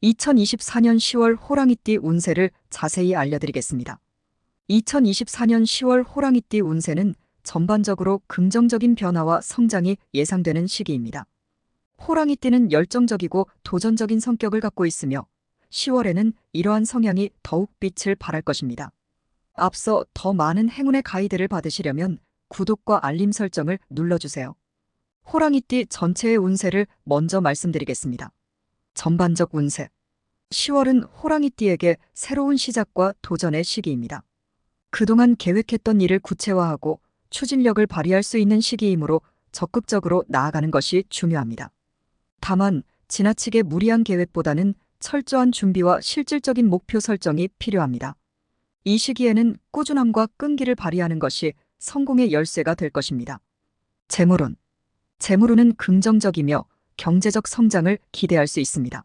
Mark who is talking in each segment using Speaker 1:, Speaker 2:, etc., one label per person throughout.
Speaker 1: 2024년 10월 호랑이띠 운세를 자세히 알려드리겠습니다. 2024년 10월 호랑이띠 운세는 전반적으로 긍정적인 변화와 성장이 예상되는 시기입니다. 호랑이띠는 열정적이고 도전적인 성격을 갖고 있으며 10월에는 이러한 성향이 더욱 빛을 발할 것입니다. 앞서 더 많은 행운의 가이드를 받으시려면 구독과 알림 설정을 눌러주세요. 호랑이띠 전체의 운세를 먼저 말씀드리겠습니다. 전반적 운세. 10월은 호랑이띠에게 새로운 시작과 도전의 시기입니다. 그동안 계획했던 일을 구체화하고 추진력을 발휘할 수 있는 시기이므로 적극적으로 나아가는 것이 중요합니다. 다만 지나치게 무리한 계획보다는 철저한 준비와 실질적인 목표 설정이 필요합니다. 이 시기에는 꾸준함과 끈기를 발휘하는 것이 성공의 열쇠가 될 것입니다. 재물운. 재물운은 긍정적이며 경제적 성장을 기대할 수 있습니다.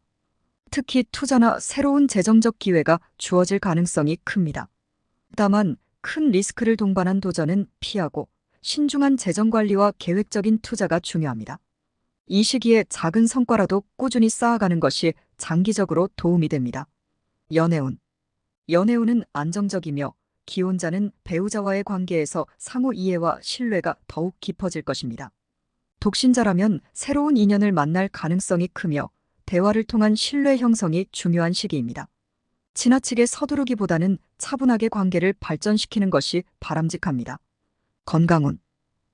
Speaker 1: 특히 투자나 새로운 재정적 기회가 주어질 가능성이 큽니다. 다만 큰 리스크를 동반한 도전은 피하고 신중한 재정 관리와 계획적인 투자가 중요합니다. 이 시기에 작은 성과라도 꾸준히 쌓아가는 것이 장기적으로 도움이 됩니다. 연애운. 연애운은 안정적이며 기혼자는 배우자와의 관계에서 상호 이해와 신뢰가 더욱 깊어질 것입니다. 독신자라면 새로운 인연을 만날 가능성이 크며 대화를 통한 신뢰 형성이 중요한 시기입니다. 지나치게 서두르기보다는 차분하게 관계를 발전시키는 것이 바람직합니다. 건강운.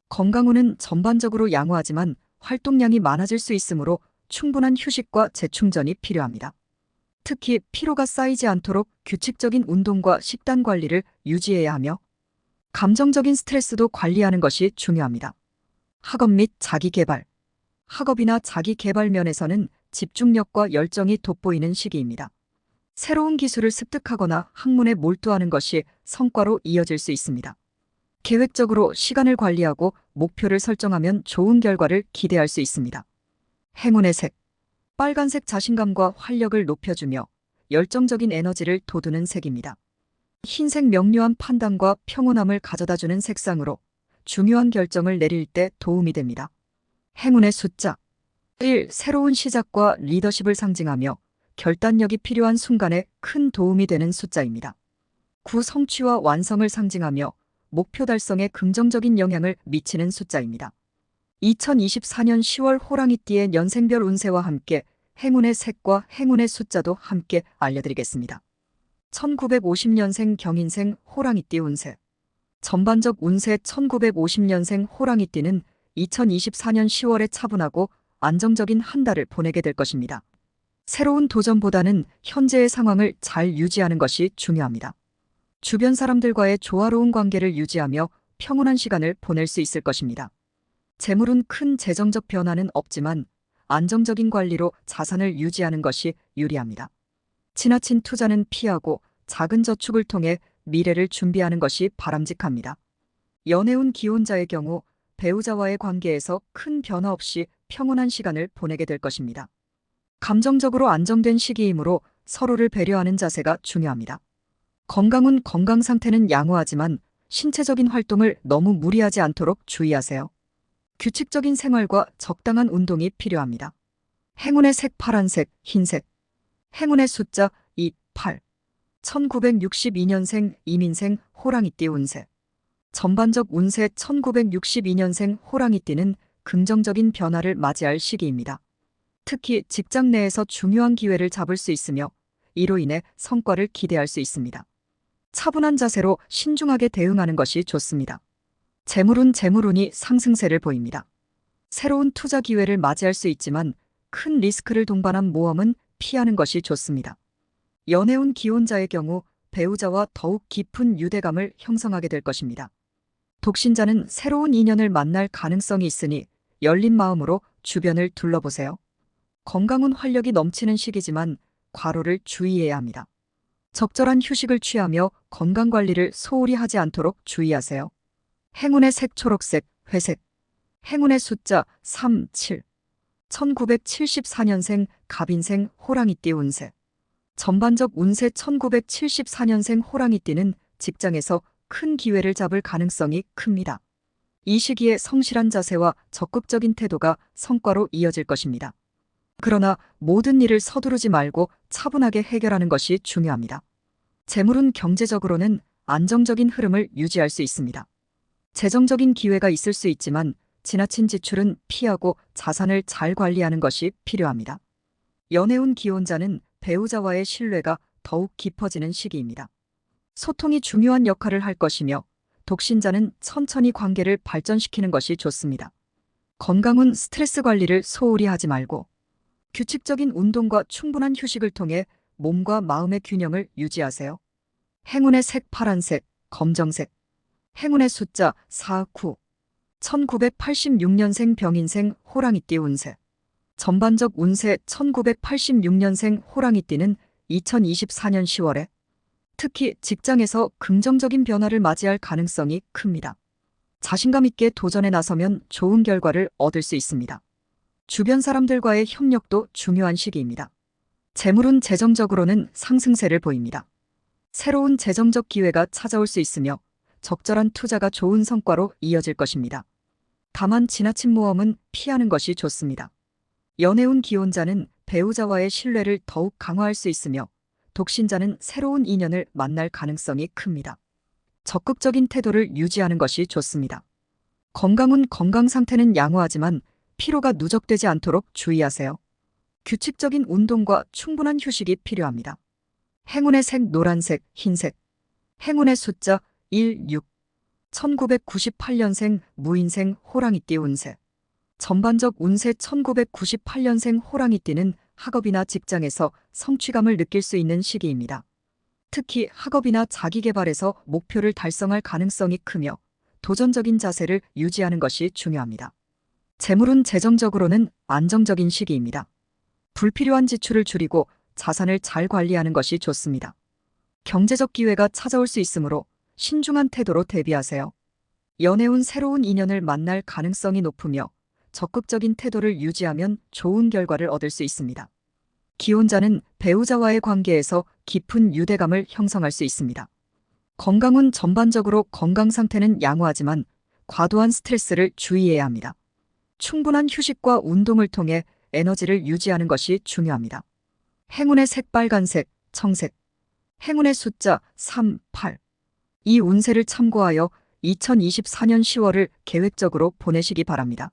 Speaker 1: 건강운은 전반적으로 양호하지만 활동량이 많아질 수 있으므로 충분한 휴식과 재충전이 필요합니다. 특히 피로가 쌓이지 않도록 규칙적인 운동과 식단 관리를 유지해야 하며 감정적인 스트레스도 관리하는 것이 중요합니다. 학업 및 자기개발. 학업이나 자기개발 면에서는 집중력과 열정이 돋보이는 시기입니다. 새로운 기술을 습득하거나 학문에 몰두하는 것이 성과로 이어질 수 있습니다. 계획적으로 시간을 관리하고 목표를 설정하면 좋은 결과를 기대할 수 있습니다. 행운의 색. 빨간색 자신감과 활력을 높여주며 열정적인 에너지를 돋우는 색입니다. 흰색 명료한 판단과 평온함을 가져다주는 색상으로 중요한 결정을 내릴 때 도움이 됩니다. 행운의 숫자 1. 새로운 시작과 리더십을 상징하며 결단력이 필요한 순간에 큰 도움이 되는 숫자입니다. 9. 성취와 완성을 상징하며 목표 달성에 긍정적인 영향을 미치는 숫자입니다. 2024년 10월 호랑이띠의 연생별 운세와 함께 행운의 색과 행운의 숫자도 함께 알려드리겠습니다. 1950년생 경인생 호랑이띠 운세. 전반적 운세. 1950년생 호랑이띠는 2024년 10월에 차분하고 안정적인 한 달을 보내게 될 것입니다. 새로운 도전보다는 현재의 상황을 잘 유지하는 것이 중요합니다. 주변 사람들과의 조화로운 관계를 유지하며 평온한 시간을 보낼 수 있을 것입니다. 재물은 큰 재정적 변화는 없지만 안정적인 관리로 자산을 유지하는 것이 유리합니다. 지나친 투자는 피하고 작은 저축을 통해 미래를 준비하는 것이 바람직합니다. 연애운 기혼자의 경우 배우자와의 관계에서 큰 변화 없이 평온한 시간을 보내게 될 것입니다. 감정적으로 안정된 시기이므로 서로를 배려하는 자세가 중요합니다. 건강운. 건강 상태는 양호하지만 신체적인 활동을 너무 무리하지 않도록 주의하세요. 규칙적인 생활과 적당한 운동이 필요합니다. 행운의 색. 파란색, 흰색. 행운의 숫자 2, 8. 1962년생 이민생 호랑이띠 운세. 전반적 운세. 1962년생 호랑이띠는 긍정적인 변화를 맞이할 시기입니다. 특히 직장 내에서 중요한 기회를 잡을 수 있으며 이로 인해 성과를 기대할 수 있습니다. 차분한 자세로 신중하게 대응하는 것이 좋습니다. 재물운. 재물운이 상승세를 보입니다. 새로운 투자 기회를 맞이할 수 있지만 큰 리스크를 동반한 모험은 피하는 것이 좋습니다. 연애운. 기혼자의 경우 배우자와 더욱 깊은 유대감을 형성하게 될 것입니다. 독신자는 새로운 인연을 만날 가능성이 있으니 열린 마음으로 주변을 둘러보세요. 건강운. 활력이 넘치는 시기지만 과로를 주의해야 합니다. 적절한 휴식을 취하며 건강관리를 소홀히 하지 않도록 주의하세요. 행운의 색. 초록색, 회색. 행운의 숫자 3, 7. 1974년생 갑인생 호랑이띠 운세. 전반적 운세. 1974년생 호랑이띠는 직장에서 큰 기회를 잡을 가능성이 큽니다. 이 시기에 성실한 자세와 적극적인 태도가 성과로 이어질 것입니다. 그러나 모든 일을 서두르지 말고 차분하게 해결하는 것이 중요합니다. 재물은 경제적으로는 안정적인 흐름을 유지할 수 있습니다. 재정적인 기회가 있을 수 있지만 지나친 지출은 피하고 자산을 잘 관리하는 것이 필요합니다. 연애운 기혼자는 배우자와의 신뢰가 더욱 깊어지는 시기입니다. 소통이 중요한 역할을 할 것이며 독신자는 천천히 관계를 발전시키는 것이 좋습니다. 건강은 스트레스 관리를 소홀히 하지 말고 규칙적인 운동과 충분한 휴식을 통해 몸과 마음의 균형을 유지하세요. 행운의 색 파란색, 검정색. 행운의 숫자 4, 9. 1986년생 병인생 호랑이띠 운세. 전반적 운세 1986년생 호랑이띠는 2024년 10월에 특히 직장에서 긍정적인 변화를 맞이할 가능성이 큽니다. 자신감 있게 도전에 나서면 좋은 결과를 얻을 수 있습니다. 주변 사람들과의 협력도 중요한 시기입니다. 재물은 재정적으로는 상승세를 보입니다. 새로운 재정적 기회가 찾아올 수 있으며 적절한 투자가 좋은 성과로 이어질 것입니다. 다만 지나친 모험은 피하는 것이 좋습니다. 연애운 기혼자는 배우자와의 신뢰를 더욱 강화할 수 있으며 독신자는 새로운 인연을 만날 가능성이 큽니다. 적극적인 태도를 유지하는 것이 좋습니다. 건강은 건강 상태는 양호하지만 피로가 누적되지 않도록 주의하세요. 규칙적인 운동과 충분한 휴식이 필요합니다. 행운의 색 노란색, 흰색. 행운의 숫자 1, 6. 1998년생 무인생 호랑이띠 운세. 전반적 운세 1998년생 호랑이띠는 학업이나 직장에서 성취감을 느낄 수 있는 시기입니다. 특히 학업이나 자기계발에서 목표를 달성할 가능성이 크며 도전적인 자세를 유지하는 것이 중요합니다. 재물은 재정적으로는 안정적인 시기입니다. 불필요한 지출을 줄이고 자산을 잘 관리하는 것이 좋습니다. 경제적 기회가 찾아올 수 있으므로 신중한 태도로 대비하세요. 연애운 새로운 인연을 만날 가능성이 높으며 적극적인 태도를 유지하면 좋은 결과를 얻을 수 있습니다. 기혼자는 배우자와의 관계에서 깊은 유대감을 형성할 수 있습니다. 건강은 전반적으로 건강 상태는 양호하지만 과도한 스트레스를 주의해야 합니다. 충분한 휴식과 운동을 통해 에너지를 유지하는 것이 중요합니다. 행운의 색 빨간색, 청색. 행운의 숫자 3, 8. 이 운세를 참고하여 2024년 10월을 계획적으로 보내시기 바랍니다.